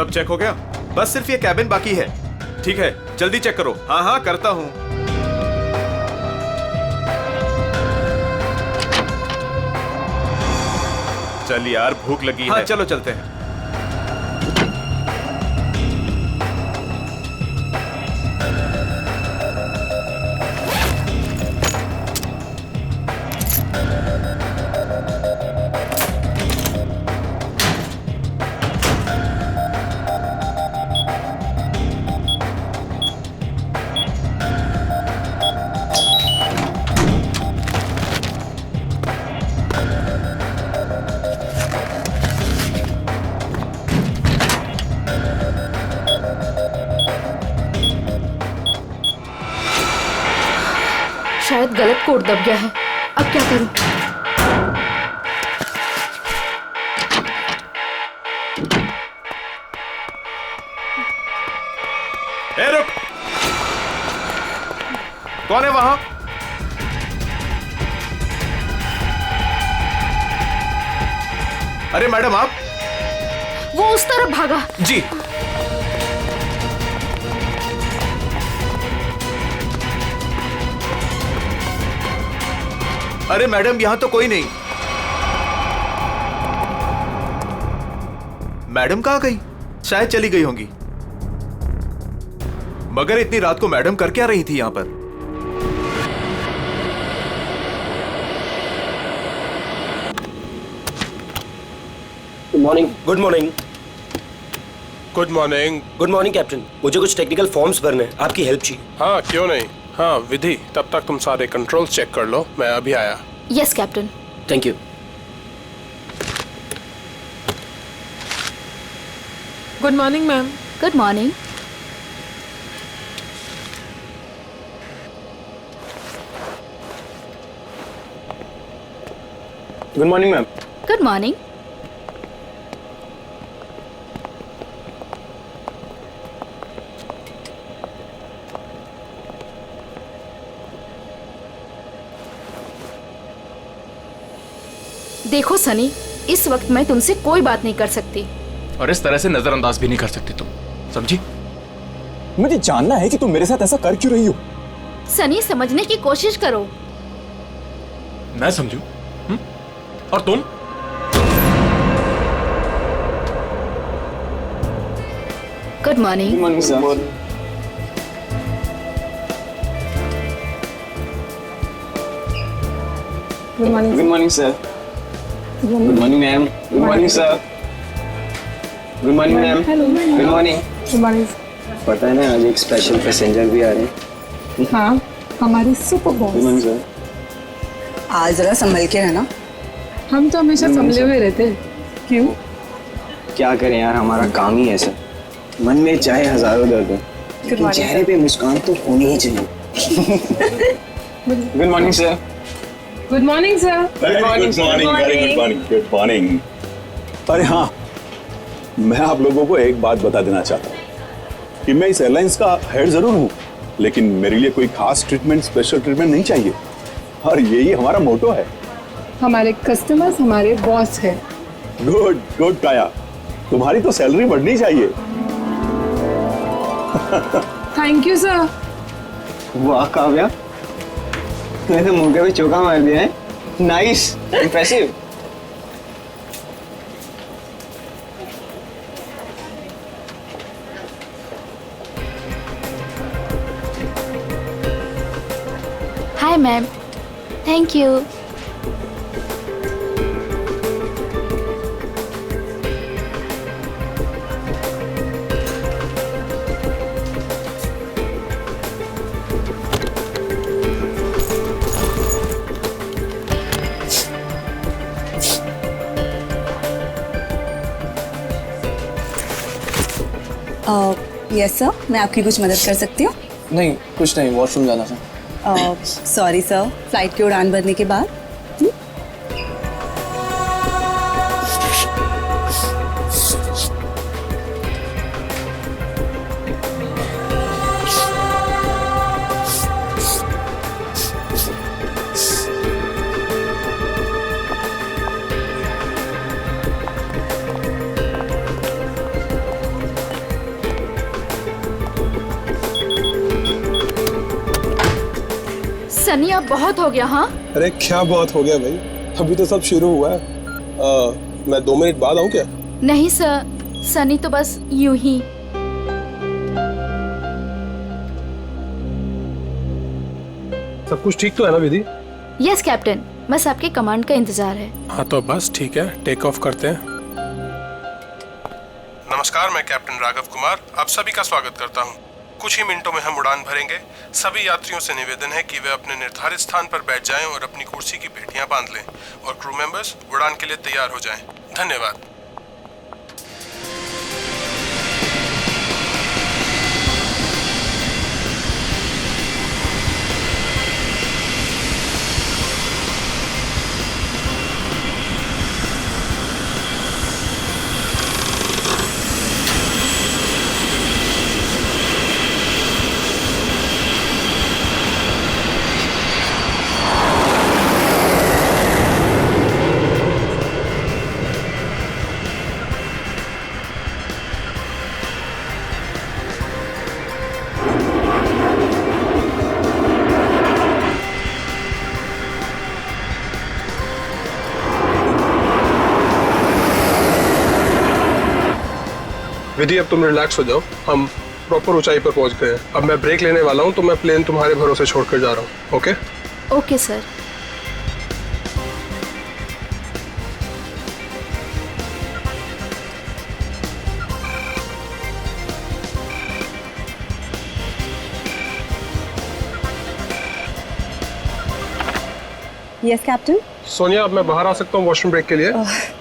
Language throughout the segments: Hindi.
सब चेक हो गया? बस सिर्फ ये कैबिन बाकी है। ठीक है, जल्दी चेक करो। हाँ हाँ करता हूँ। चल यार, भूख लगी है। हाँ चलो चलते हैं। शायद गलत कोड दब गया है। अब क्या करूं? ए रुक! कौन है वहां? अरे मैडम आप? वो उस तरफ भागा। जी। अरे मैडम, यहां तो कोई नहीं। मैडम कहां गई? शायद चली गई होंगी। मगर इतनी रात को मैडम कर क्या रही थी यहां पर? Good morning. Good morning. Good morning. Good morning captain, मुझे कुछ टेक्निकल फॉर्म्स भरने हैं, आपकी हेल्प चाहिए। हाँ क्यों नहीं। हाँ विधि, तब तक तुम सारे कंट्रोल चेक कर लो, मैं अभी आया। Yes captain. Thank you. Good morning ma'am. Good morning. Good morning ma'am. Good morning. देखो सनी, इस वक्त मैं तुमसे कोई बात नहीं कर सकती। और इस तरह से नजरअंदाज भी नहीं कर सकती तुम, समझी? मुझे जानना है कि तुम मेरे साथ ऐसा कर क्यों रही हो। सनी, समझने की कोशिश करो। मैं समझू? और तुम? Good morning. Good morning sir. Good morning. Good morning sir. Good morning ma'am. Good morning sir. Good morning ma'am. Good morning. Good morning. पता है ना, आज एक स्पेशल पैसेंजर भी आ रहे हैं। हाँ, हमारी super good boss. Morning sir. आज जरा संभल के रहना। हम तो हमेशा संभले हुए रहते हैं। क्यों? क्या करें यार, हमारा काम ही ऐसा। मन में चाहे हजारों दर्द हो, लेकिन चेहरे पे मुस्कान तो होनी ही चाहिए। Good morning sir. Good morning sir. Good morning. Good morning. अरे हाँ, मैं आप लोगों को एक बात बता देना चाहता हूँ कि मैं इस एयरलाइंस का हेड जरूर हूँ, लेकिन मेरे लिए कोई खास ट्रीटमेंट, स्पेशल ट्रीटमेंट नहीं चाहिए। और यही हमारा मोटो है। हमारे कस्टमर्स हमारे बॉस है। गुड गुड काया, तुम्हारी तो सैलरी बढ़नी चाहिए। Thank you sir. वाह काव्या, तूने तो मुंह पे चौका मार दिया है। Nice, impressive. Hi ma'am. Thank you. Yes sir, मैं आपकी कुछ मदद कर सकती हूँ? नहीं, कुछ नहीं, वॉशरूम जाना था। सॉरी सर, फ्लाइट की उड़ान भरने के बाद। सनी अब बहुत हो गया। हाँ अरे क्या बहुत हो गया भाई, अभी तो सब शुरू हुआ है। मैं 2 मिनट बाद आऊँ क्या? नहीं सर, सनी तो बस यूं ही। सब कुछ ठीक तो है ना विधि? यस कैप्टन, बस आपके कमांड का इंतजार है। हाँ तो बस ठीक है, टेक ऑफ करते हैं। नमस्कार, मैं कैप्टन राघव कुमार आप सभी का स्वागत करता हूँ। कुछ ही मिनटों में हम उड़ान भरेंगे। सभी यात्रियों से निवेदन है कि वे अपने निर्धारित स्थान पर बैठ जाएं और अपनी कुर्सी की पेटियां बांध लें और क्रू मेंबर्स उड़ान के लिए तैयार हो जाएं। धन्यवाद। विधि अब तुम रिलैक्स हो जाओ, हम प्रॉपर ऊंचाई पर पहुंच गए हैं। अब मैं ब्रेक लेने वाला हूं तो मैं प्लेन तुम्हारे भरोसे छोड़कर जा रहा हूं। Okay okay sir. Yes captain. Sonia, अब मैं बाहर आ सकता हूं वॉशरूम ब्रेक के लिए?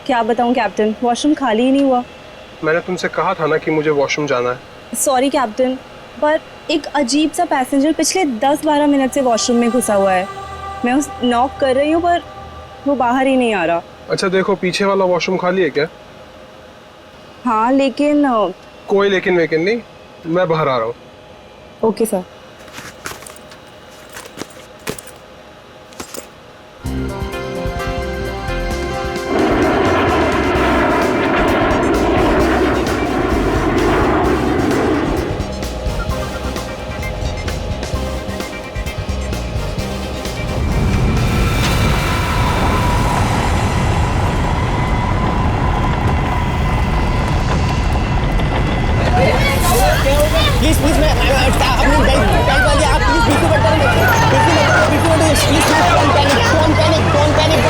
क्या बताऊं कैप्टन, वॉशरूम खाली ही नहीं हुआ। मैंने तुमसे कहा था ना कि मुझे वॉशरूम जाना है। सॉरी कैप्टन, पर एक अजीब सा पैसेंजर पिछले 10-12 मिनट से वॉशरूम में घुसा हुआ है। मैं उस नॉक कर रही हूँ पर वो बाहर ही नहीं आ रहा। अच्छा देखो, पीछे वाला वॉशरूम खाली है क्या? हाँ लेकिन कोई लेकिन वेकिन नहीं, मैं बाहर आ रहा हूँ। Okay sir. प्लीज प्लीज मैं अपनी बेल्ट वाली आप प्लीज बिल्कुल मत प्लीज डोंट पैनिक।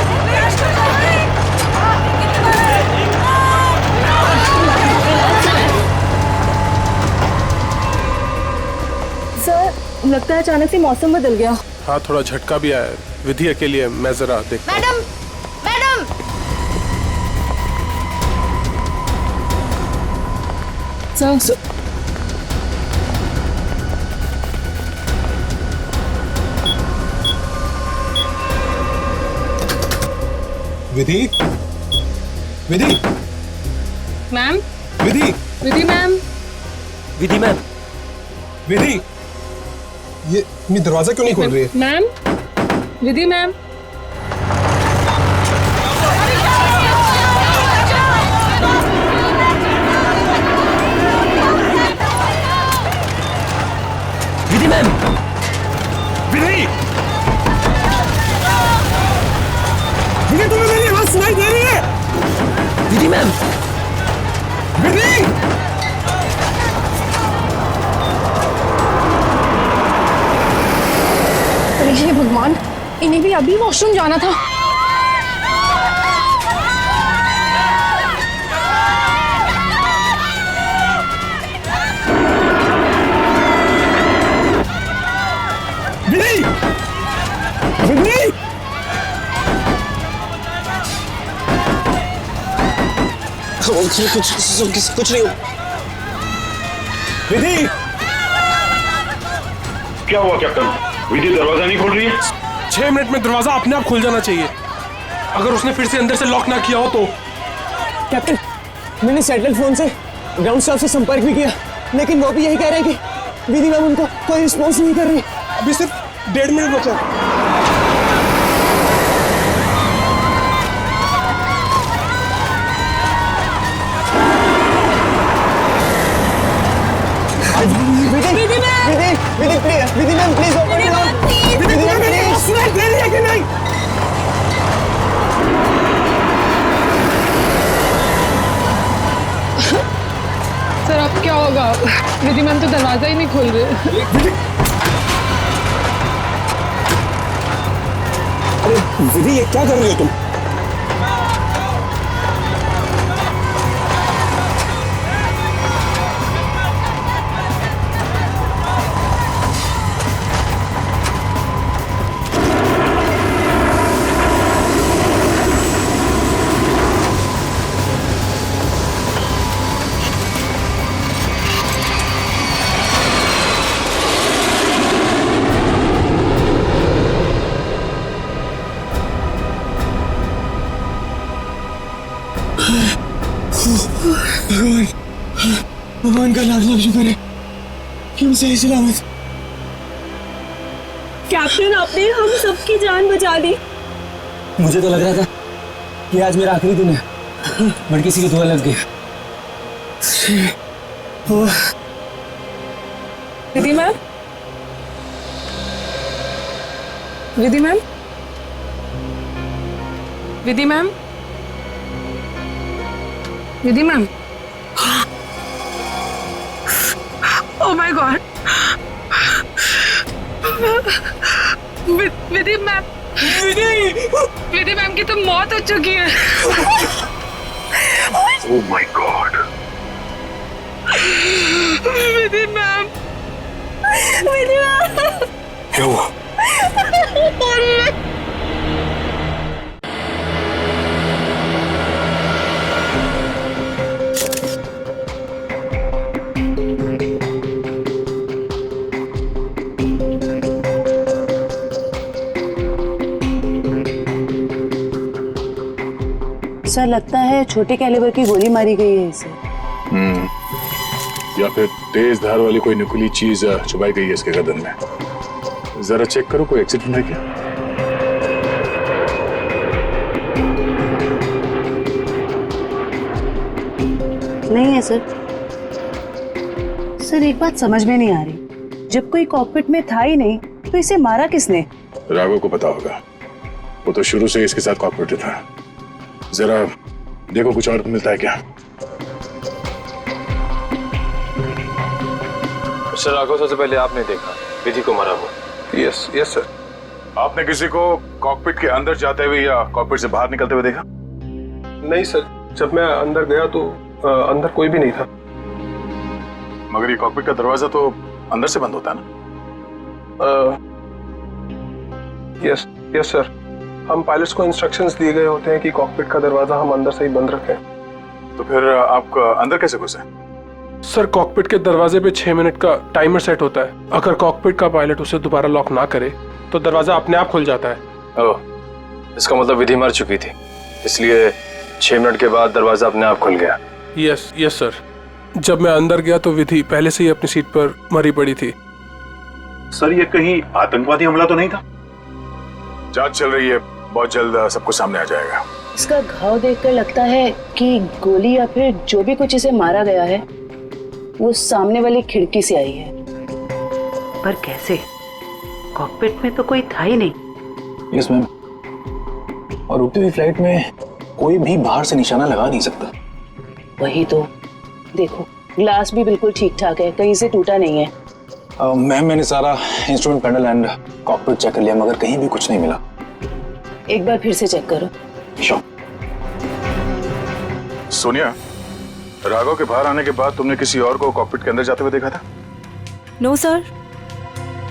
सर लगता है अचानक से मौसम बदल गया। हाँ थोड़ा झटका भी आया। विधि अकेली है, मैं जरा देखता हूं। मैडम सर विधि, विधि, मैम, विधि, विधि मैम, विधि मैम, विधि, ये दरवाजा क्यों नहीं खोल रही है? Ma'am, Vidhi ma'am. Vidhi ma'am, विधि, विधि तुम्हें मेरी आवाज सुनाई दे रही है? विधि मैम, विधि, अरे हे भगवान, इन्हें भी अभी वॉशरूम जाना था। विधि, विधि, कुछ नहीं। विधि, क्या हुआ कैप्टन? विधि दरवाजा नहीं खोल रही है? 6 मिनट में दरवाजा अपने आप खुल जाना चाहिए। अगर उसने फिर से अंदर से लॉक ना किया हो तो। कैप्टन, मैंने सैटेलाइट फोन से ग्राउंड स्टाफ से संपर्क भी किया, लेकिन वो भी यही कह रहे हैं कि विधि मैम उनका कोई रिस्पॉन्स नहीं कर रही। अभी सिर्फ 1.5 मिनट बचा। Vidhi ma'am, please open the door. Vidhi ma'am, please. सुनाई दे रही है कि नहीं? सर अब क्या होगा? विधि मैम तो दरवाजा ही नहीं खोल रहे। अरे विधि, ये क्या कर रही हो तुम? भगवान का लाख लाख शुक्र है कि हम सही सलामत। कैप्टन, आपने हम सबकी जान बचा दी। मुझे तो लग रहा था कि आज मेरा आखिरी दिन है, बट किसी की दुआ लग गई। Vidhi ma'am, Vidhi ma'am, Vidhi ma'am, Vidhi ma'am. Oh my god, Vidhi ma'am, Vidhi ma'am की तो मौत हो चुकी है। Oh my god, Vidhi ma'am, Vidhi ma'am, क्या हुआ? सर लगता है छोटे कैलिबर की गोली मारी गई है इसे। या फिर तेज धार वाली कोई नुकीली चीज चुभाई गई है इसके गर्दन में। जरा चेक करो कोई एक्सीडेंट है क्या? नहीं है सर। सर एक बात समझ में नहीं आ रही, जब कोई कॉकपिट में था ही नहीं तो इसे मारा किसने? राघव को पता होगा, वो तो शुरू से इसके साथ कॉपरेटिव था। जरा देखो कुछ और मिलता है क्या? मिस्टर राघव, सबसे पहले आपने देखा विधि को मारा हुआ? Yes yes sir. आपने किसी को कॉकपिट के अंदर जाते हुए या कॉकपिट से बाहर निकलते हुए देखा? नहीं सर, जब मैं अंदर गया तो अंदर कोई भी नहीं था। मगर ये कॉकपिट का दरवाजा तो अंदर से बंद होता है ना? यस यस सर, हम पायलट्स को इंस्ट्रक्शंस दिए गए होते हैं कि कॉकपिट का दरवाजा हम अंदर से ही बंद रखें। तो फिर आप अंदर कैसे घुसे? सर कॉकपिट के दरवाजे पे 6 मिनट का टाइमर सेट होता है। अगर कॉकपिट का पायलट उसे दोबारा लॉक ना करे तो दरवाजा अपने आप खुल जाता है। ओह, इसका मतलब विधि मर चुकी थी, इसलिए 6 मिनट के बाद दरवाजा अपने आप खुल गया। यस यस सर, जब मैं अंदर गया तो विधि पहले से ही अपनी सीट पर मरी पड़ी थी। सर ये कहीं आतंकवादी हमला तो नहीं था? जांच चल रही है, बहुत जल्द सब कुछ सामने आ जाएगा। इसका घाव देखकर लगता है कि गोली या फिर जो भी कुछ इसे मारा गया है वो सामने वाली खिड़की से आई है। पर कैसे? कॉकपिट में तो कोई था ही नहीं। यस मैम, और उड़ती हुई फ्लाइट में कोई भी बाहर से निशाना लगा नहीं सकता। वही तो, देखो ग्लास भी बिल्कुल ठीक ठाक है, कहीं से टूटा नहीं है। मैम मैंने सारा instrument panel and cockpit check कर लिया, मगर कहीं भी कुछ नहीं मिला। एक बार फिर से चेक करो। श्योर। सोनिया, राघव के बाहर आने के बाद तुमने किसी और को कॉकपिट के अंदर जाते हुए देखा था? No sir.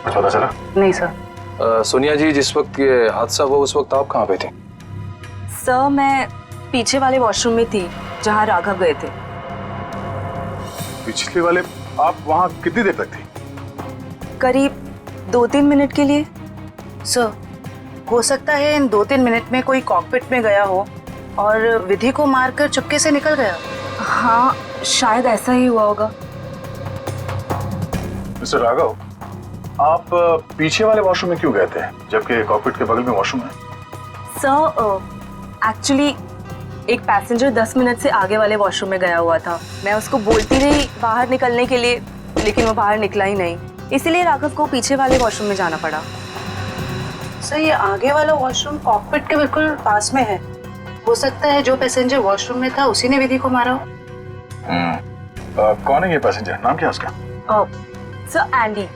पता चला? नहीं सर। सोनिया जी, जिस वक्त ये हादसा हुआ उस वक्त आप कहाँ पे थे? सर मैं पीछे वाले वॉशरूम में थी जहाँ राघव गए थे। पिछले वाले? आप वहाँ कितनी देर तक थी? करीब 2-3 मिनट के लिए। सर हो सकता है इन 2-3 मिनट में कोई कॉकपिट में गया हो और विधि को मारकर चुपके से निकल गया। हाँ शायद ऐसा ही हुआ होगा। मिस्टर राघव, आप पीछे वाले वॉशरूम में क्यों गए थे जबकि कॉकपिट के बगल में वॉशरूम है? सर एक्चुअली एक पैसेंजर 10 मिनट से आगे वाले वॉशरूम में गया हुआ था। मैं उसको बोलती रही बाहर निकलने के लिए, लेकिन वो बाहर निकला ही नहीं, इसलिए राघव को पीछे वाले वॉशरूम में जाना पड़ा। सर ये आगे वाला वॉशरूम कॉकपिट के बिल्कुल पास में है। हो सकता है जो पैसेंजर वॉशरूम में था उसी ने विधि को मारा हो। कौन है ये पैसेंजर? नाम क्या है उसका? सर एंडी,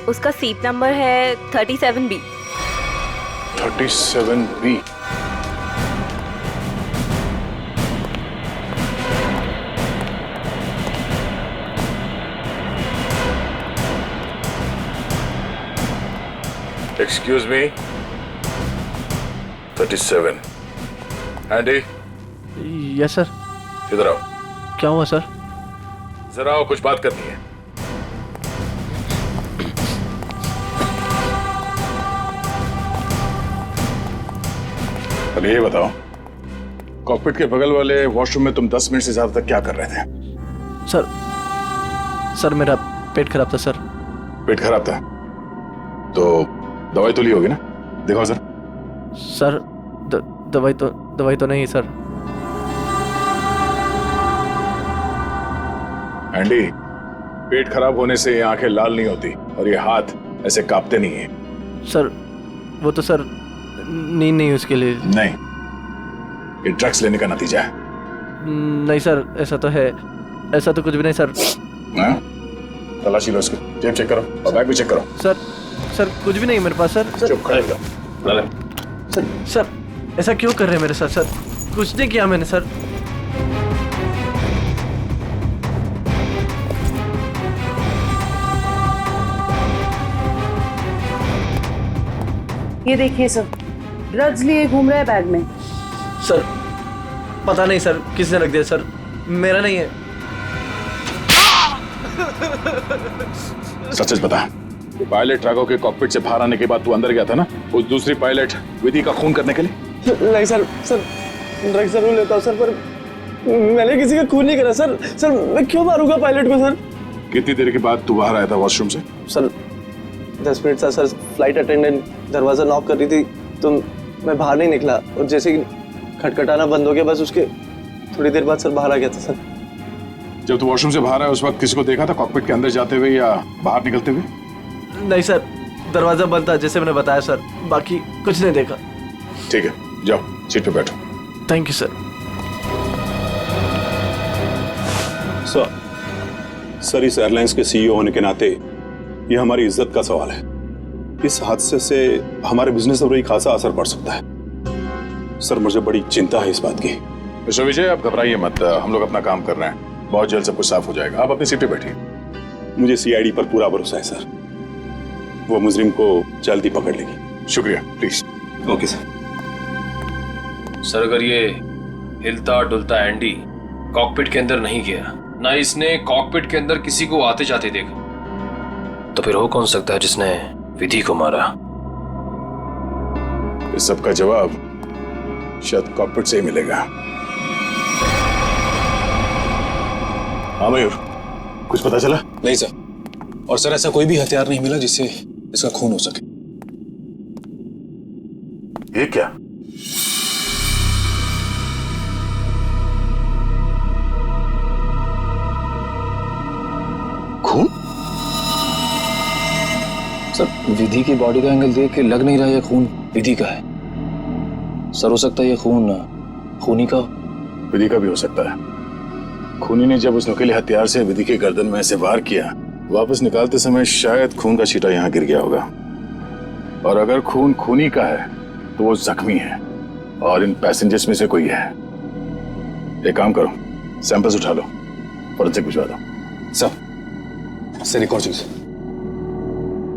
उसका सीट नंबर है 37B। 37B। Excuse me, 37। Andy, yes sir. इधर आओ। क्या हुआ सर? जरा आओ, कुछ बात करनी है। अरे ये बताओ, कॉकपिट के बगल वाले वॉशरूम में तुम 10 मिनट से ज्यादा तक क्या कर रहे थे? सर मेरा पेट खराब था सर। पेट खराब था तो दवाई तो ली होगी ना? दिखाओ सर। सर दवाई तो नहीं सर। एंडी, पेट खराब होने से ये आंखें लाल नहीं होती और ये हाथ ऐसे कांपते नहीं है। सर वो तो सर नींद नहीं उसके लिए। नहीं, ये ड्रग्स लेने का नतीजा है। नहीं सर, ऐसा तो है। ऐसा तो कुछ भी नहीं सर। हाँ? तलाशी लो इसको, जेब चेक करो और बैग भी चेक करो। सर कुछ भी नहीं मेरे पास सर। चुप खड़े रहो। सर ऐसा क्यों कर रहे हैं मेरे साथ? सर कुछ नहीं किया मैंने सर। ये देखिए सर, ड्रग्स लिए घूम रहा है बैग में। सर पता नहीं सर किसने रख दिया सर, मेरा नहीं है। सच बता, पायलट राघव के कॉकपिट से बाहर आने के बाद तू अंदर गया था ना उस दूसरी पायलट विधि का खून करने के लिए? नहीं सर, ड्रग्स जरूर लेता हूँ सर, पर मैंने किसी का खून नहीं करा सर। सर मैं क्यों मारूंगा पायलट को सर? कितनी देर के बाद तू बाहर आया था वॉशरूम से? सर 10 मिनट था सर। फ्लाइट अटेंडेंट दरवाजा नॉक कर रही थी तो मैं बाहर नहीं निकला और जैसे ही खटखटाना बंद हो गया बस उसके थोड़ी देर बाद सर बाहर आ गया था सर। जब तू वॉशरूम से बाहर आया उस वक्त किसी को देखा था कॉकपिट के अंदर जाते हुए या बाहर निकलते हुए? नहीं सर, दरवाजा बंद था जैसे मैंने बताया सर, बाकी कुछ नहीं देखा। ठीक है, जाओ सीट पे बैठो। Thank you sir. सर इस एयरलाइंस के सीईओ होने के नाते ये हमारी इज्जत का सवाल है। इस हादसे से हमारे बिजनेस पर भी खासा असर पड़ सकता है। सर मुझे बड़ी चिंता है इस बात की। मिस्टर विजय, आप घबराइए मत, हम लोग अपना काम कर रहे हैं, बहुत जल्द सब कुछ साफ हो जाएगा। आप अपनी सीट पे बैठिए। मुझे सीआईडी पर पूरा भरोसा है सर, वो मुजरिम को जल्दी पकड़ लेगी। शुक्रिया, प्लीज। Okay sir. सर अगर ये हिलता डुलता एंडी कॉकपिट के अंदर नहीं गया, ना इसने कॉकपिट के अंदर किसी को आते जाते देखा, तो फिर हो कौन सकता है जिसने विधि को मारा? इस सब का जवाब शायद कॉकपिट से ही मिलेगा। हाँ मयूर, कुछ पता चला? नहीं सर, और सर ऐसा कोई भी हथियार नहीं मिला जिससे इसका खून हो सके। ये क्या? खून? सर विधि की बॉडी का एंगल देख के लग नहीं रहा ये खून विधि का है। सर हो सकता है ये खून खूनी का। विधि का भी हो सकता है। खूनी ने जब उस नुकीले हथियार से विधि के गर्दन में ऐसे वार किया, वापस निकालते समय शायद खून का छींटा यहाँ गिर गया होगा। और अगर खून खूनी का है तो वो जख्मी है और इन पैसेंजर्स में से कोई है। एक काम करो, सैंपल्स उठा लो, फॉरेंसिक भिजवा दो। सर एक और चीज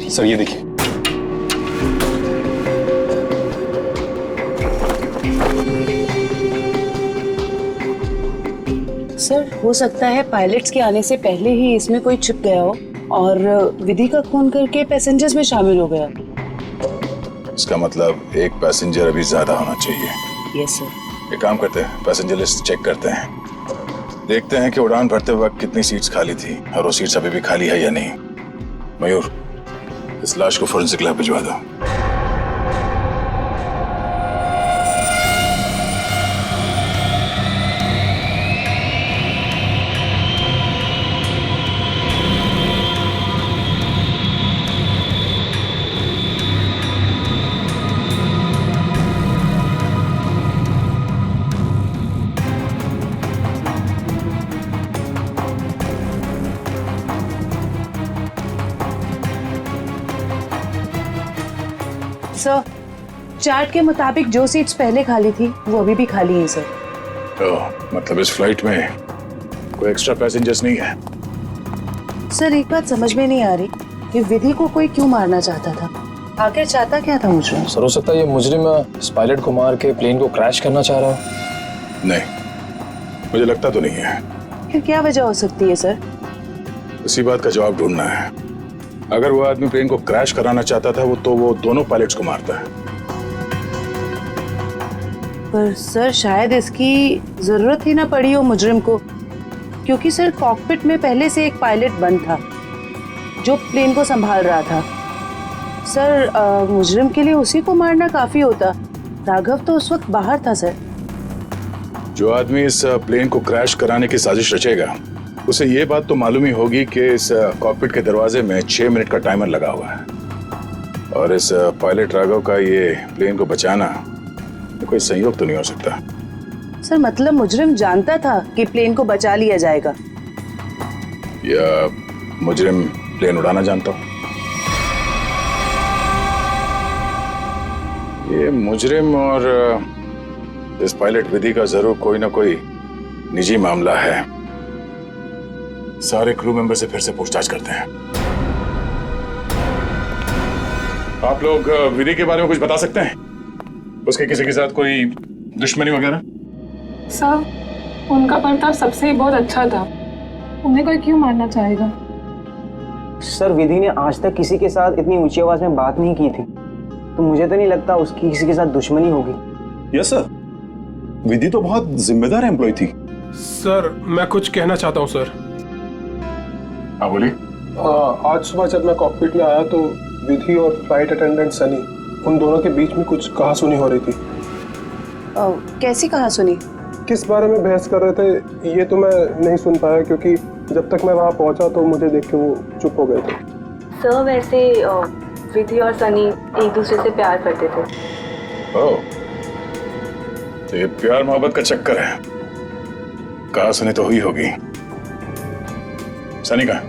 सर, ये देखिए। सर हो सकता है पायलट्स के आने से पहले ही इसमें कोई छिप गया हो और विधि का खून करके पैसेंजर्स में शामिल हो गया। इसका मतलब एक पैसेंजर अभी ज्यादा होना चाहिए। Yes sir. एक काम करते हैं, पैसेंजर लिस्ट चेक करते हैं, देखते हैं कि उड़ान भरते वक्त कितनी सीट्स खाली थी और वो सीट्स अभी भी खाली है या नहीं। मयूर, इस लाश को फोरेंसिक लैब भिजवा दो। सर, चार्ट के मुताबिक जो सीट्स पहले खाली थी वो अभी भी खाली है सर। मतलब इस फ्लाइट में कोई एक्स्ट्रा पैसेंजर्स नहीं है? सर एक बात समझ में नहीं आ रही कि विधि को कोई क्यों मारना चाहता था, आखिर चाहता क्या था मुझे? सर हो सकता है ये मुजरिम इस पायलट को मार के प्लेन को क्रैश करना चाह रहा हो। नहीं, मुझे लगता तो नहीं है। फिर क्या वजह हो सकती है सर? इसी बात का जवाब ढूंढना है। अगर वो आदमी प्लेन को क्रैश कराना चाहता था वो दोनों पायलट्स को मारता है। पर सर शायद इसकी जरूरत ही ना पड़ी हो मुजरिम को, क्योंकि सर कॉकपिट में पहले से एक पायलट बंद था जो प्लेन को संभाल रहा था। सर मुजरिम के लिए उसी को मारना काफी होता। राघव तो उस वक्त बाहर था सर। जो आदमी इस प्लेन को क्रैश कराने की साजिश रचेगा उसे ये बात तो मालूम ही होगी कि इस कॉकपिट के दरवाजे में 6 मिनट का टाइमर लगा हुआ है, और इस पायलट राघव का ये प्लेन को बचाना कोई संयोग तो नहीं हो सकता। सर मतलब मुजरिम जानता था कि प्लेन को बचा लिया जाएगा, या मुजरिम प्लेन उड़ाना जानता हो? ये मुजरिम और इस पायलट विधि का जरूर कोई ना कोई निजी मामला है। सारे क्रू मेंबर से फिर से पूछताछ करते हैं। आप लोग विधि के बारे में कुछ बता सकते हैं? उसके किसी के साथ कोई दुश्मनी वगैरह? सर उनका बर्ताव सबसे ही बहुत अच्छा था, उन्हें कोई क्यों मारना चाहेगा? सर विधि ने आज तक किसी के साथ इतनी ऊंची आवाज में बात नहीं की थी, तो मुझे तो नहीं लगता उसकी किसी के साथ दुश्मनी होगी। यस सर, विधि तो बहुत जिम्मेदार एम्प्लॉय थी। सर मैं कुछ कहना चाहता हूँ सर। हाँ बोलिए। आज सुबह जब मैं कॉकपिट में आया तो विधि और फ्लाइट अटेंडेंट सनी, उन दोनों के बीच में कुछ कहासुनी हो रही थी। कैसी कहासुनी? किस बारे में बहस कर रहे थे ये तो मैं नहीं सुन पाया, क्योंकि जब तक मैं वहाँ पहुँचा तो मुझे देख के वो चुप हो गए थे। सर वैसे विधि और सनी एक दूसरे से प्यार करते थे। ओह, तो ये प्यार मोहब्बत का चक्कर है। कहासुनी तो हुई होगी। सनी कहाँ?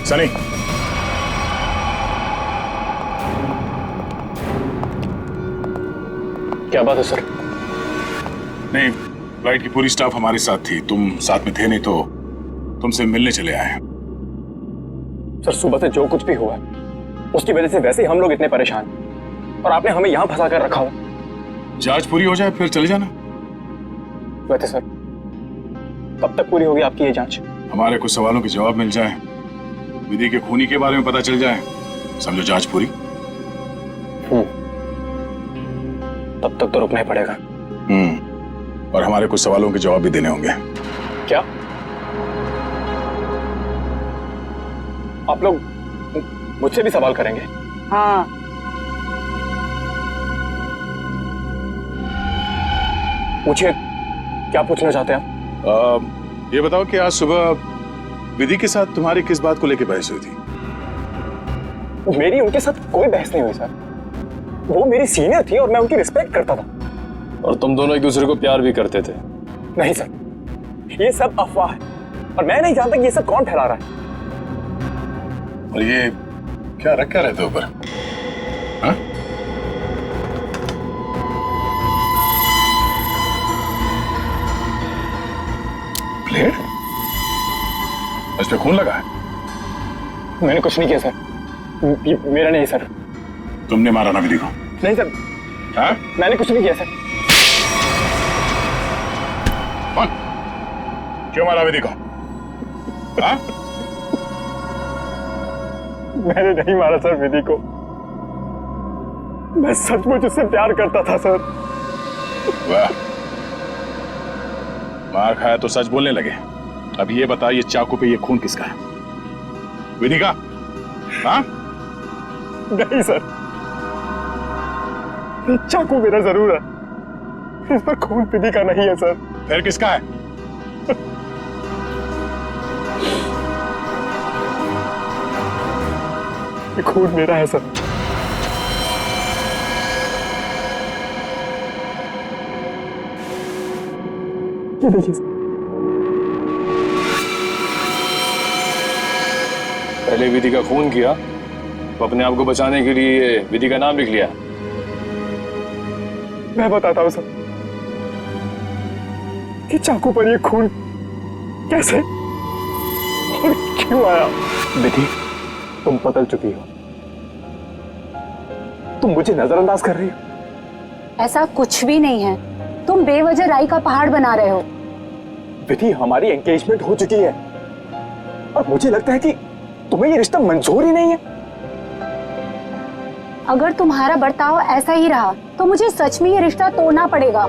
सनी, क्या बात है सर? नहीं, फ्लाइट की पूरी स्टाफ हमारे साथ थी, तुम साथ में थे नहीं तो तुमसे मिलने चले आए। सर सुबह से जो कुछ भी हुआ उसकी वजह से वैसे ही हम लोग इतने परेशान, और आपने हमें यहाँ फंसा कर रखा हो। जांच पूरी हो जाए फिर चले जाना। वैसे सर कब तक पूरी होगी आपकी ये जांच? हमारे कुछ सवालों के जवाब मिल जाए, विधि के खूनी के बारे में पता चल जाए, समझो जांच पूरी। तब तक तो रुकना ही पड़ेगा। और हमारे कुछ सवालों के जवाब भी देने होंगे। क्या आप लोग मुझसे भी सवाल करेंगे? हाँ। पूछिए, क्या पूछना चाहते हैं आप? ये बताओ कि आज सुबह विधि के साथ तुम्हारी किस बात को लेकर बहस हुई थी? मेरी उनके साथ कोई बहस नहीं हुई सर। वो मेरी सीनियर थी और मैं उनकी रिस्पेक्ट करता था। और तुम दोनों एक दूसरे को प्यार भी करते थे? नहीं सर, ये सब अफवाह है और मैं नहीं जानता कि ये सब कौन फैला रहा है। और ये क्या रख क्या रहते ऊपर? हाँ? प्लेट? इस पे खून लगा है? मैंने कुछ नहीं किया सर, ये मेरा नहीं सर। तुमने मारा ना विधि को? नहीं सर। हाँ? मैंने कुछ नहीं किया सर। कौन? क्यों मारा विधि को? हाँ? मैंने नहीं मारा सर विधि को, मैं सचमुच उससे प्यार करता था सर। वाह, मार खाया तो सच बोलने लगे। अब ये बता, ये चाकू पे ये खून किसका है? विधि का? हाँ? नहीं सर, चाकू मेरा जरूर है, इस पर खून विधि का नहीं है सर। फिर किसका है? ये खून मेरा है सर। ये देखिए सर। पहले विधि का खून किया तो अपने आप को बचाने के लिए विधि का नाम लिख लिया। मैं बताता हूँ सर कि चाकू पर ये खून कैसे और क्यों आया। विधि, तुम बदल चुकी हो, तुम मुझे नजरअंदाज कर रही हो। ऐसा कुछ भी नहीं है, तुम बेवजह राई का पहाड़ बना रहे हो। विधि, हमारी एंगेजमेंट हो चुकी है और मुझे लगता है कि तुम्हें ये रिश्ता मंजूर ही नहीं है। अगर तुम्हारा बर्ताव ऐसा ही रहा तो मुझे सच में ये रिश्ता तोड़ना पड़ेगा।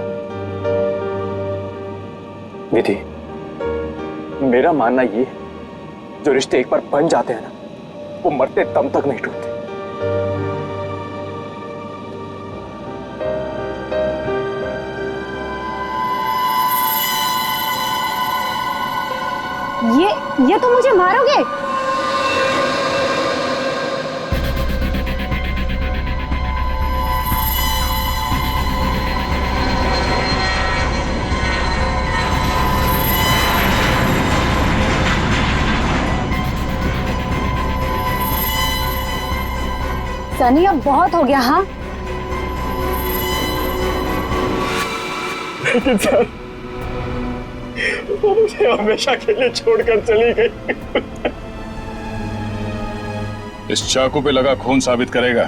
विधि, मेरा मानना ये है, जो रिश्ते एक बार बन जाते हैं ना, वो मरते दम तक नहीं टूटते। ये तो मुझे मारोगे? सनी, अब बहुत हो गया। हाँ, लेकिन सर, वो मुझे हमेशा के लिए छोड़कर चली गई। इस चाकू पे लगा खून साबित करेगा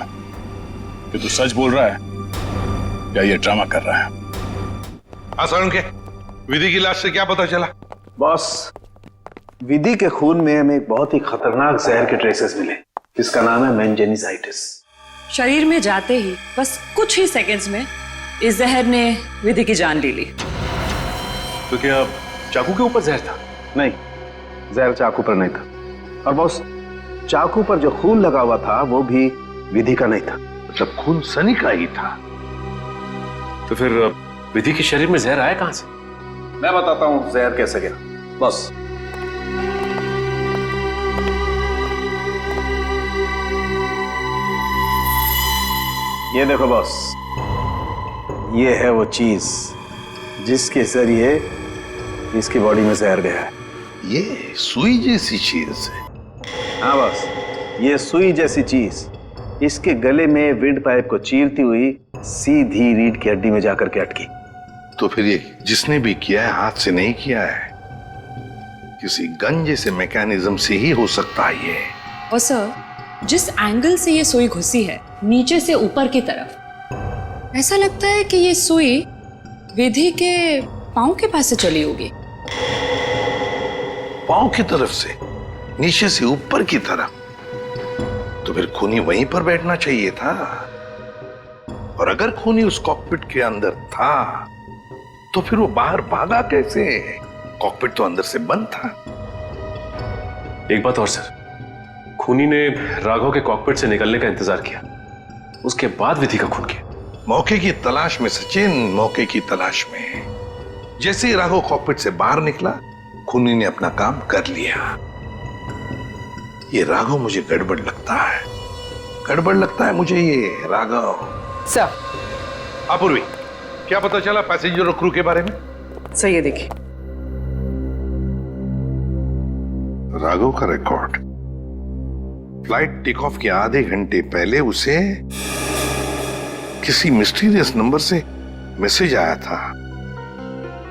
कि तू सच बोल रहा है या ये ड्रामा कर रहा है। हाँ सर, उनके विधि की लाश से क्या पता चला? बॉस, विधि के खून में हमें एक बहुत ही खतरनाक जहर के ट्रेसेस मिले, जिसका नाम है मेंजेनिसाइटिस। शरीर में जाते ही बस कुछ ही सेकंड्स में इस जहर ने विधि की जान ले ली। तो क्या चाकू के ऊपर जहर था? नहीं, जहर चाकू पर नहीं था। और बॉस, चाकू पर जो खून लगा हुआ था वो भी विधि का नहीं था। मतलब खून सनी का ही था। तो फिर विधि के शरीर में जहर आया कहां से? मैं बताता हूं जहर कैसे गया। बस, ये देखो बॉस, ये है वो चीज जिसके जरिए इसकी बॉडी में जहर गया है। ये सुई जैसी चीज है। हाँ बॉस, ये सुई जैसी चीज इसके गले में विंड पाइप को चीरती हुई सीधी रीढ़ की हड्डी में जाकर के अटकी। तो फिर ये जिसने भी किया है हाथ से नहीं किया है, किसी गन जैसे मैकेनिज्म से ही हो सकता है ये। और सर, जिस एंगल से ये सुई घुसी है, नीचे से ऊपर की तरफ, ऐसा लगता है कि ये सुई विधि के पांव के पास से चली होगी। पांव की तरफ से, नीचे से ऊपर की तरफ? तो फिर खूनी वहीं पर बैठना चाहिए था। और अगर खूनी उस कॉकपिट के अंदर था तो फिर वो बाहर भागा कैसे? कॉकपिट तो अंदर से बंद था। एक बात और सर, खूनी ने राघव के कॉकपिट से निकलने का इंतजार किया, उसके बाद विधि का खून किया। मौके की तलाश में सचिन, मौके की तलाश में। जैसे ही राघव कॉकपिट से बाहर निकला, खूनी ने अपना काम कर लिया। ये राघव मुझे गड़बड़ लगता है, गड़बड़ लगता है मुझे ये राघव। सर, अपूर्वी, क्या पता चला पैसेंजर और क्रू के बारे में? सर, ये देखिए राघव का रिकॉर्ड। फ्लाइट टेक ऑफ के आधे घंटे पहले उसे किसी मिस्टीरियस नंबर से मैसेज आया था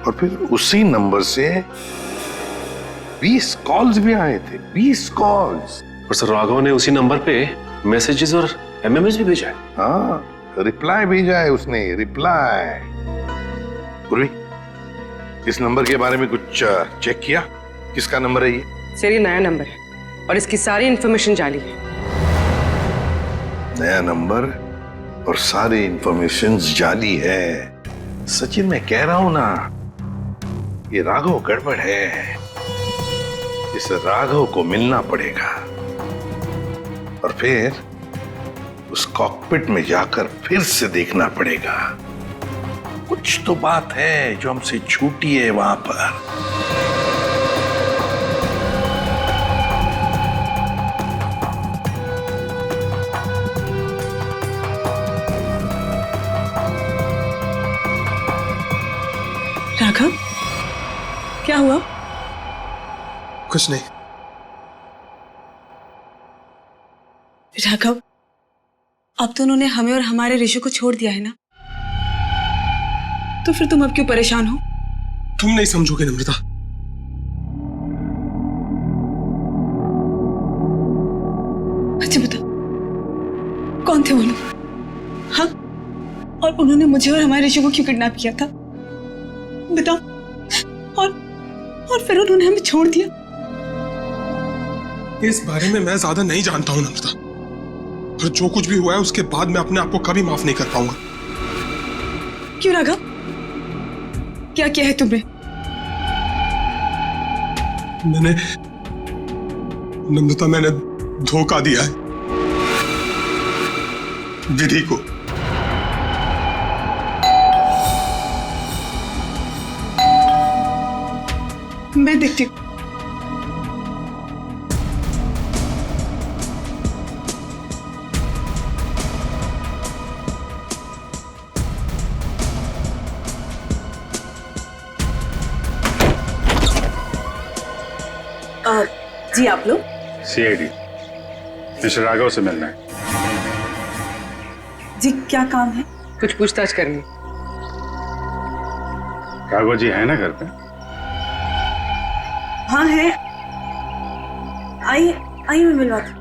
और फिर उसी नंबर से 20 कॉल्स भी आए थे। 20 कॉल्स। और सर, राघव ने उसी नंबर पे मैसेजेस और एमएमएस भी भेजा है। हाँ, रिप्लाई भेजा है उसने, रिप्लाई। पूर्वी, इस नंबर के बारे में कुछ चेक किया? किसका नंबर है ये? सर, ये नया नंबर है और इसकी सारी इंफॉर्मेशन जाली है। नया नंबर और सारी इंफॉर्मेशन जाली है। सचिन, मैं कह रहा हूं ना, ये राघव गड़बड़ है। इस राघव को मिलना पड़ेगा और फिर उस कॉकपिट में जाकर फिर से देखना पड़ेगा। कुछ तो बात है जो हमसे छूटी है वहां पर। राघव, क्या हुआ? कुछ नहीं। राघव, अब तो उन्होंने हमें और हमारे ऋषि को छोड़ दिया है ना, तो फिर तुम अब क्यों परेशान हो? तुम नहीं समझोगे नम्रता। अच्छा बता, कौन थे वो लोग? हाँ, और उन्होंने मुझे और हमारे ऋषि को क्यों किडनैप किया था? बताओ। और फिर उन्होंने हमें छोड़ दिया। इस बारे में मैं ज्यादा नहीं जानता हूं नम्रता, और जो कुछ भी हुआ है उसके बाद मैं अपने आप को कभी माफ नहीं कर पाऊंगा। क्यों राघव, क्या किया है तुमने? नम्रता, मैंने धोखा दिया है विधि को। मैं देखती हूँ। जी आप लोग? सीआईडी मिस्टर राघव से मिलना है। जी क्या काम है? कुछ पूछताछ करनी। राघव जी है ना घर पे? हाँ है। आइए मैं मिलवाती हूँ।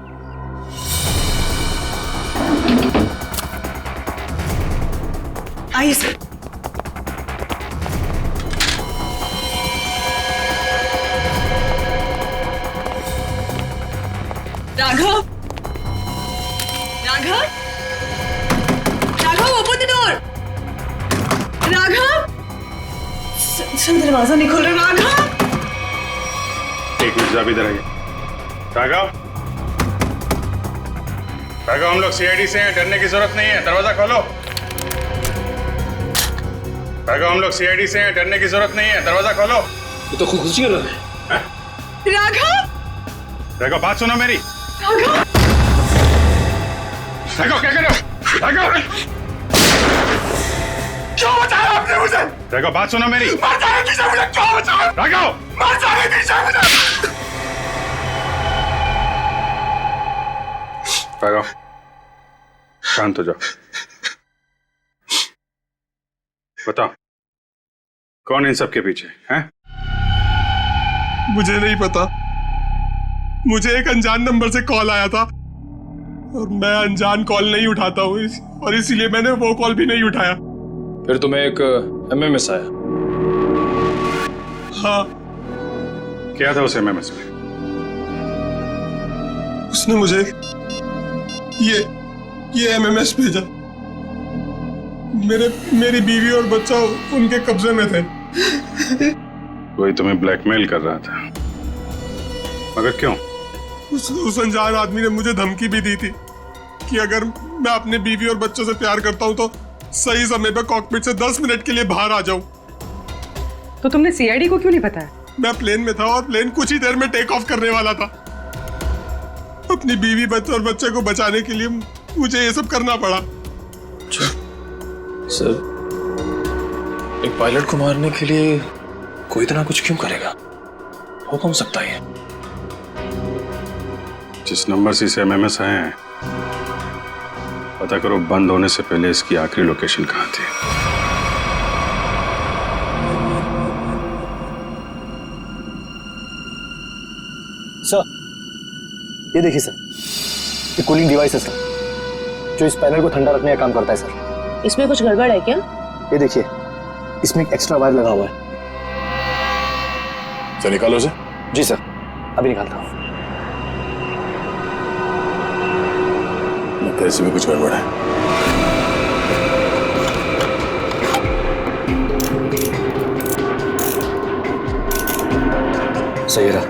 आइए sir. Raghav, open the door. Raghav, sir दरवाजा नहीं खोल रहा। राघव, एक मिनट, आप इधर आइए। राघव, हम लोग सीआईडी से हैं, डरने की जरूरत नहीं है, दरवाजा खोलो। राघव, हम लोग सीआईडी से हैं, डरने की जरूरत नहीं है, दरवाजा खोलो। ये तो खुदकुशी कर रहा है। राघव, बात सुनो मेरी। राघव, क्या कर रहे हो? राघव, क्यों बचाया आपने मुझे? राघव, बात सुनो मेरी। मर जाने दीजिए मुझे, क्यों बचाया? राघव, मर जाने दीजिए मुझे। राघव, शांत हो जाओ। बताओ, कौन इन सब के पीछे है? मुझे नहीं पता। मुझे एक अनजान नंबर से कॉल आया था और मैं अनजान कॉल नहीं उठाता हूँ, और इसीलिए मैंने वो कॉल भी नहीं उठाया। फिर तुम्हें एक एमएमएस आया? हाँ। क्या था उस एमएमएस में? उसने मुझे ये एमएमएस भेजा। मेरी बीवी और बच्चा उनके कब्जे में थे। कोई तुम्हें ब्लैकमेल कर रहा था, मगर क्यों? उस अनजान आदमी ने मुझे धमकी भी दी थी कि अगर मैं अपने बीवी और बच्चों से प्यार करता हूं तो सही समय पर कॉकपिट से 10 मिनट के लिए बाहर आ जाऊं। तो तुमने सीआईडी को क्यों नहीं बताया? मैं प्लेन में था और प्लेन कुछ ही देर में टेक ऑफ करने वाला था। अपनी बीवी, बच्चे और बच्चे को बचाने के लिए मुझे ये सब करना पड़ा। सर, एक पायलट को मारने के लिए कोई इतना कुछ क्यों करेगा? हो कौन सकता है? जिस नंबर से इसे एमएमएस आए हैं, पता करो बंद होने से पहले इसकी आखिरी लोकेशन कहाँ थी। सर, ये देखिए सर, ये कूलिंग डिवाइस है सर, जो इस पैनल को ठंडा रखने का काम करता है सर। इसमें कुछ गड़बड़ है क्या? ये देखिए, इसमें एक एक्स्ट्रा वायर लगा हुआ है। सर निकालो उसे। जी सर, अभी निकालता हूँ। लगता है इसमें कुछ गड़बड़ है। सही रहा।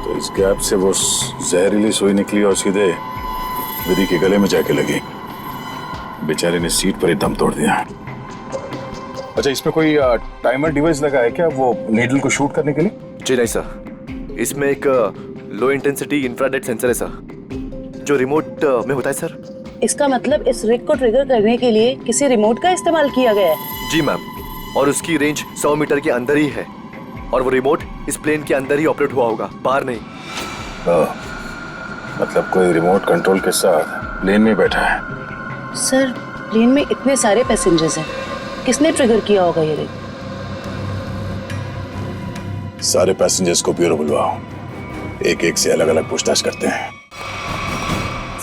तो इस गैप से वो जहरीली सुई निकली और सीधे विधि के गले में जाके लगी। बेचारे ने सीट पर ही दम तोड़ दिया। अच्छा, इसमें कोई टाइमर डिवाइस लगा है क्या, वो नीडल को शूट करने के लिए? जी नहीं सर, इसमें एक लो इंटेंसिटी इंफ्रारेड सेंसर है सर, जो रिमोट में होता है सर। इसका मतलब इस रिग को ट्रिगर करने के लिए किसी रिमोट का इस्तेमाल किया गया है? जी मैम, और उसकी रेंज 100 मीटर के अंदर ही है, और वो रिमोट इस प्लेन के अंदर ही ऑपरेट हुआ होगा, बाहर नहीं। मतलब कोई रिमोट कंट्रोल के साथ प्लेन में बैठा है। सर प्लेन में इतने सारे पैसेंजर्स हैं, किसने ट्रिगर किया होगा ये? सारे पैसेंजर्स को ब्यूरो बुलवाओ, एक एक से अलग अलग पूछताछ करते हैं।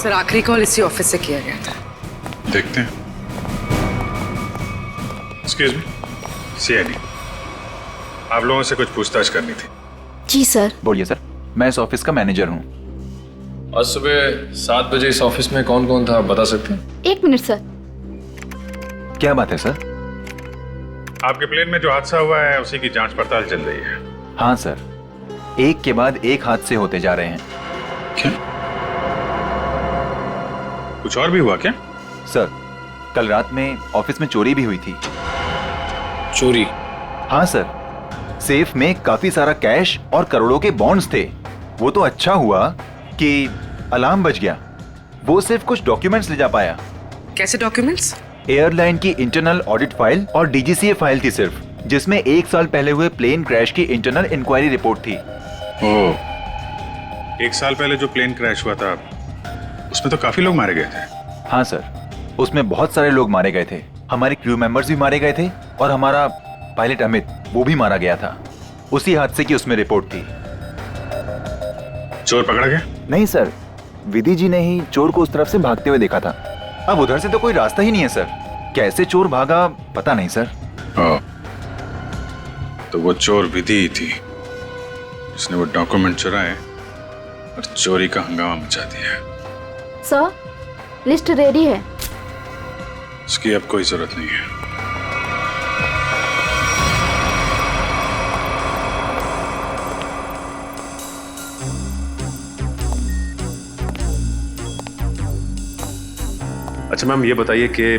सर आखिरी कॉल इसी ऑफिस से किया गया था। देखते हैं। एक्सक्यूज मी, सीआईडी, आप लोगों से कुछ पूछताछ करनी थी। जी सर। बोलिए सर, मैं इस ऑफिस का मैनेजर हूँ। आज सुबह 7 बजे इस ऑफिस में कौन कौन था, आप बता सकते हैं? 1 मिनट सर। क्या बात है सर? आपके प्लेन में जो हादसा हुआ है उसी की जांच पड़ताल चल रही है। हाँ सर, एक के बाद एक हादसे होते जा रहे हैं। क्या? कुछ और भी हुआ क्या? सर, कल रात में ऑफिस में चोरी भी हुई थी। चोरी? हाँ सर, सेफ में काफी सारा कैश और करोड़ों के बॉन्ड्स थे। वो तो अच्छा हुआ कि अलार्म बज गया, वो सिर्फ कुछ डॉक्यूमेंट्स ले जा पाया। कैसे डॉक्यूमेंट्स? एयरलाइन की इंटरनल ऑडिट फाइल और डीजीसीए फाइल थी सिर्फ, जिसमें 1 साल पहले हुए प्लेन क्रैश की इंटरनल इंक्वायरी रिपोर्ट थी। ओह, 1 साल पहले जो प्लेन क्रैश हुआ था उसमें तो काफी लोग मारे गए थे। हाँ सर, उसमें बहुत सारे लोग मारे गए थे। हमारे क्रू मेंबर्स भी मारे गए थे और हमारा पायलट अमित, वो भी मारा गया था। उसी हादसे की उसमें रिपोर्ट थी। चोर पकड़ा गया? नहीं सर, विधि जी ने ही चोर को उस तरफ से भागते हुए देखा था। अब उधर से तो कोई रास्ता ही नहीं है सर, कैसे चोर भागा पता नहीं सर। तो वो चोर विधि ही थी जिसने वो डॉक्यूमेंट चुराए और चोरी का हंगामा मचा दिया। सर, लिस्ट रेडी है। उसकी अब कोई जरूरत नहीं है। अच्छा मैम, ये बताइए कि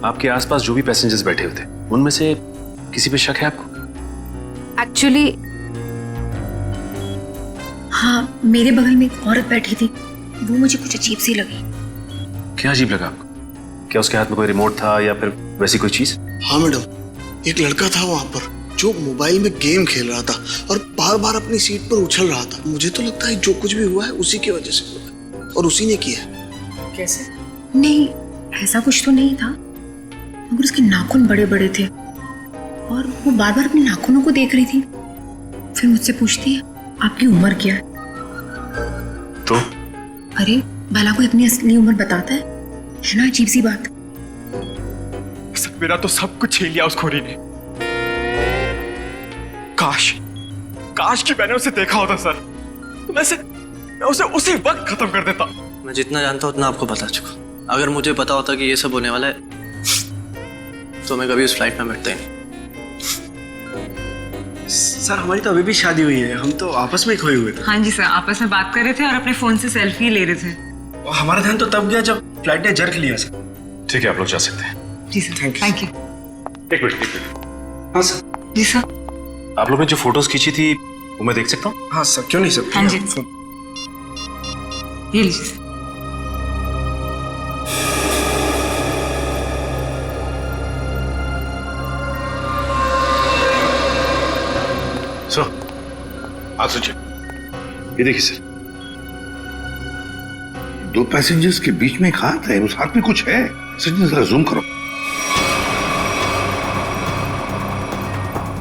आपके आसपास जो भी पैसेंजर्स बैठे हुए थे उनमें से किसी पे शक है आपको? एक्चुअली हाँ, मेरे बगल में एक औरत बैठी थी, वो मुझे कुछ अजीब सी लगी। क्या अजीब लगा आपको? क्या उसके हाथ में कोई रिमोट था या फिर वैसी कोई चीज? हाँ मैडम, एक लड़का था वहाँ पर जो मोबाइल में गेम खेल रहा था और बार बार अपनी सीट पर उछल रहा था। मुझे तो लगता है जो कुछ भी हुआ है उसी की वजह से हुआ है और उसी ने किया है। कैसे? नहीं, ऐसा कुछ तो नहीं था, मगर उसके नाखून बड़े बड़े थे और वो बार बार अपने नाखूनों को देख रही थी। फिर मुझसे पूछती है, आपकी उम्र क्या है? तो? अरे भला कोई अपनी असली उम्र बताता है ना? अजीब सी बात। सर, मेरा तो सब कुछ छीन लिया उस खोरी ने। काश कि मैंने उसे देखा होता सर, तो मैं उसे उसी वक्त खत्म कर देता। मैं जितना जानता हूँ उतना आपको बता चुका। अगर मुझे पता होता कि ये सब होने वाला है तो मैं कभी उस फ्लाइट में बैठता ही नहीं। सर, हमारी तो अभी भी शादी हुई है, हम तो आपस में ही खोए हुए थे। हाँ जी सर, आपस में बात कर रहे थे और अपने फोन से सेल्फी ले रहे थे। और हमारा ध्यान तो तब गया जब फ्लाइट ने जर्क लिया सर। ठीक है, आप लोग जा सकते हैं। जी सर, थैंक यू। एक मिनट। हाँ सर। जी सर। आप लोगों ने जो फोटोज खींची थी वो मैं देख सकता हूँ? हाँ सर, क्यों नहीं सर। हाँ जी, ये लीजिए। हाँ सोचिए, ये देखिए सर, 2 पैसेंजर्स के बीच में एक हाथ है, उस हाथ में कुछ है। सचिन जरा जूम करो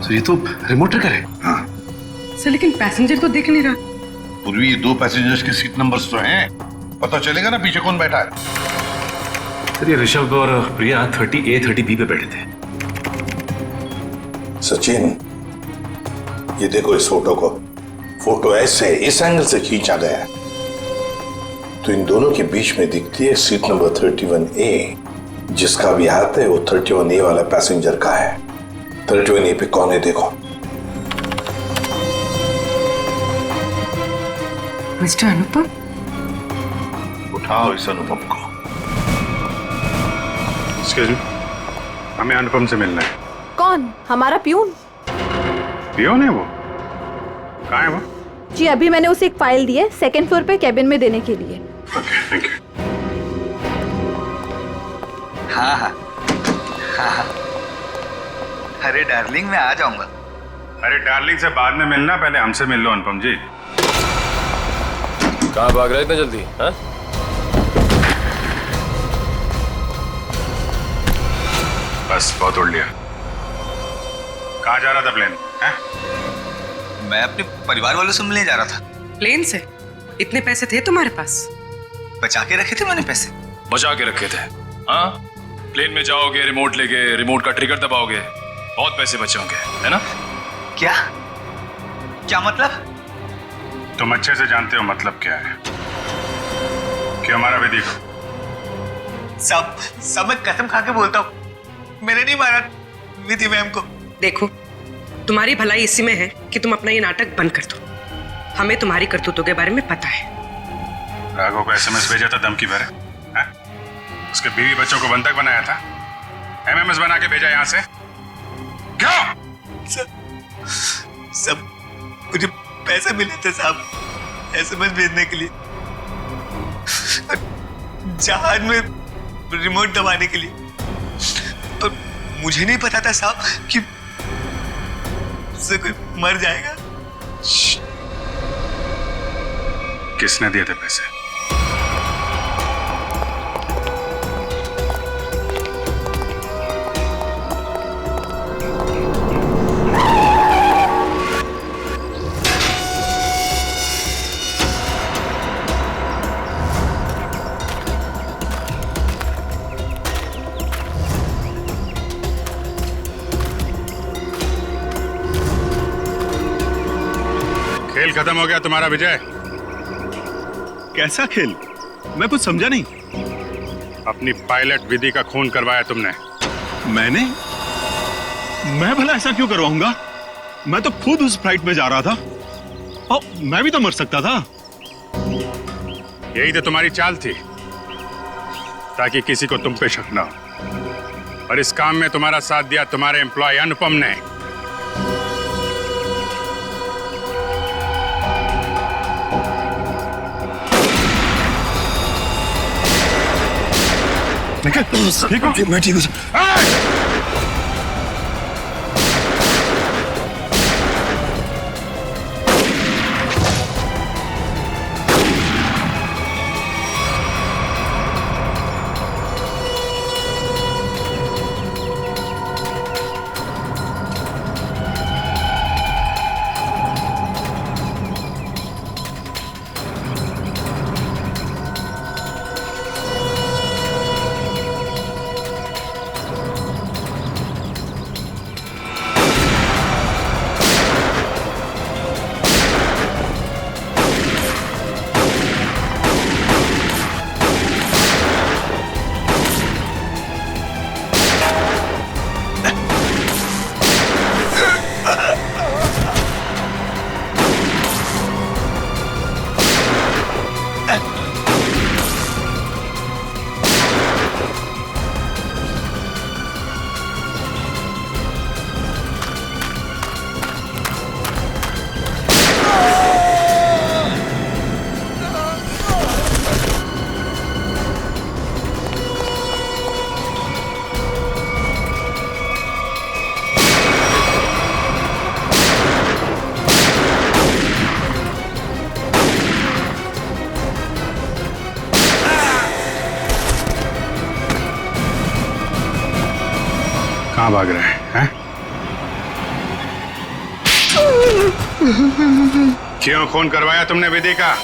सर। ये तो रिमोट ट्रिगर है। हाँ सर, लेकिन पैसेंजर तो दिख नहीं रहा। पूर्वी, ये 2 पैसेंजर्स के सीट नंबर्स तो हैं, पता चलेगा ना पीछे कौन बैठा है। सर, ये ऋषभ और प्रिया 30A 30B पे बैठे थे। सचिन, ये देखो इस फोटो को। फोटो ऐसे इस एंगल से खींचा गया है तो इन दोनों के बीच में दिखती है सीट नंबर 31A। जिसका भी हाथ है वो 31A वाला पैसेंजर का है। 31A पे कौन है देखो। मिस्टर अनुपम। उठाओ इस अनुपम को। एक्सक्यूज मी, हमें अनुपम से मिलना है। कौन? हमारा प्यून। पियोन है वो? कहाँ है वो? जी, अभी मैंने उसे एक फाइल दी है 2nd फ्लोर पे केबिन में देने के लिए। Okay, thank you. हाँ हाँ हाँ हाँ। अरे डार्लिंग, मैं आ जाऊंगा। अरे डार्लिंग से बाद में मिलना, पहले हमसे मिल लो अनुपम जी। कहाँ भाग रहे इतना जल्दी? हाँ? बस बहुत उड़ लिया। कहाँ जा रहा था प्लेन? मैं अपने परिवार वालों से मिलने जा रहा था। प्लेन से? इतने पैसे थे तुम्हारे पास? बचा के रखे थे मैंने पैसे। बचा के रखे थे? हाँ, प्लेन में जाओगे, रिमोट लेके रिमोट का ट्रिगर दबाओगे, बहुत पैसे बचे होंगे, है ना? क्या क्या मतलब? तुम अच्छे से जानते हो मतलब क्या है। क्यों मारा विधि को? सब मैं कसम खा के बोलता हूँ, मैंने नहीं मारा विधि मैम को। देखो, तुम्हारी भलाई इसी में है कि तुम अपना ये नाटक बंद कर दो। हमें तुम्हारी करतूतों के बारे में पता है। राघव को एसएमएस भेजा था धमकी भरे, उसके बीवी बच्चों को बंधक बनाया था, एमएमएस बना के भेजा यहाँ से। क्यों? सब मुझे पैसे मिले थे साहब एसएमएस भेजने के लिए, जहाज में रिमोट दबाने के लिए। और मुझे नहीं पता था साहब कि उससे कोई मर जाएगा। किसने दिए थे पैसे? खेल खत्म हो गया तुम्हारा विजय। कैसा खेल? मैं कुछ समझा नहीं। अपनी पायलट विधि का खून करवाया तुमने। मैं भला ऐसा क्यों करवाऊंगा? मैं तो खुद उस फ्लाइट में जा रहा था और मैं भी तो मर सकता था। यही तो तुम्हारी चाल थी, ताकि किसी को तुम पे शक ना हो। और इस काम में तुम्हारा साथ दिया तुम्हारे एम्प्लॉय अनुपम ने। ठीक हो? मैं ठीक हूँ सर। कहाँ भाग रहे हैं? क्यों खून करवाया तुमने विधि का?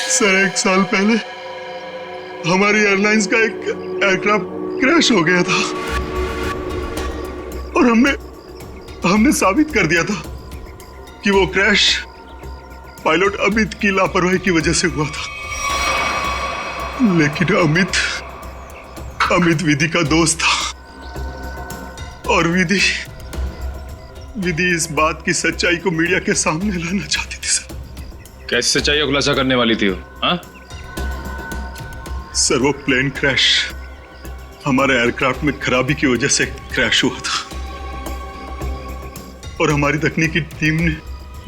सर, 1 साल पहले हमारी एयरलाइंस का एक एयरक्राफ्ट क्रैश हो गया था और हमने साबित कर दिया था कि वो क्रैश पायलट अमित की लापरवाही की वजह से हुआ था। लेकिन अमित विधि का दोस्त था और विधि इस बात की सच्चाई को मीडिया के सामने लाना चाहती थी सर। कैसे सच्चाई का खुलासा करने वाली थी वो? हाँ? सर, वो प्लेन क्रैश हमारे एयरक्राफ्ट में खराबी की वजह से क्रैश हुआ था और हमारी तकनीकी टीम ने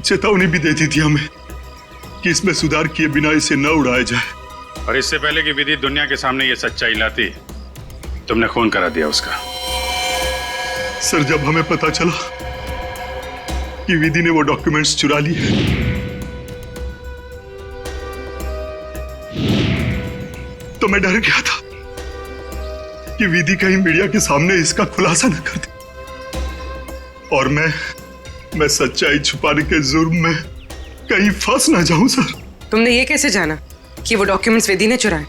चेतावनी भी दे दी थी हमें कि इसमें सुधार किए बिना इसे न उड़ाया जाए। और इससे पहले कि विधि दुनिया के सामने ये सच्चाई लाती, तुमने खून करा दिया उसका। सर, जब हमें पता चला कि विधि ने वो डॉक्यूमेंट्स चुरा लिए। तो मैं डर गया था कि विधि कहीं मीडिया के सामने इसका खुलासा न कर दे और मैं सच्चाई छुपाने के जुर्म में कहीं फंस ना जाऊं सर। तुमने ये कैसे जाना कि वो डॉक्यूमेंट्स विधि ने चुराए?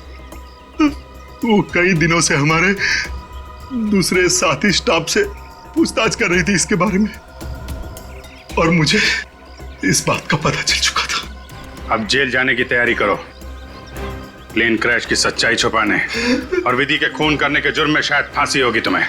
वो कई दिनों से हमारे दूसरे साथी स्टाफ से पूछताछ कर रही थी इसके बारे में और मुझे इस बात का पता चल चुका था। अब जेल जाने की तैयारी करो, प्लेन क्रैश की सच्चाई छुपाने और विधि के खून करने के जुर्म में शायद फांसी होगी तुम्हें।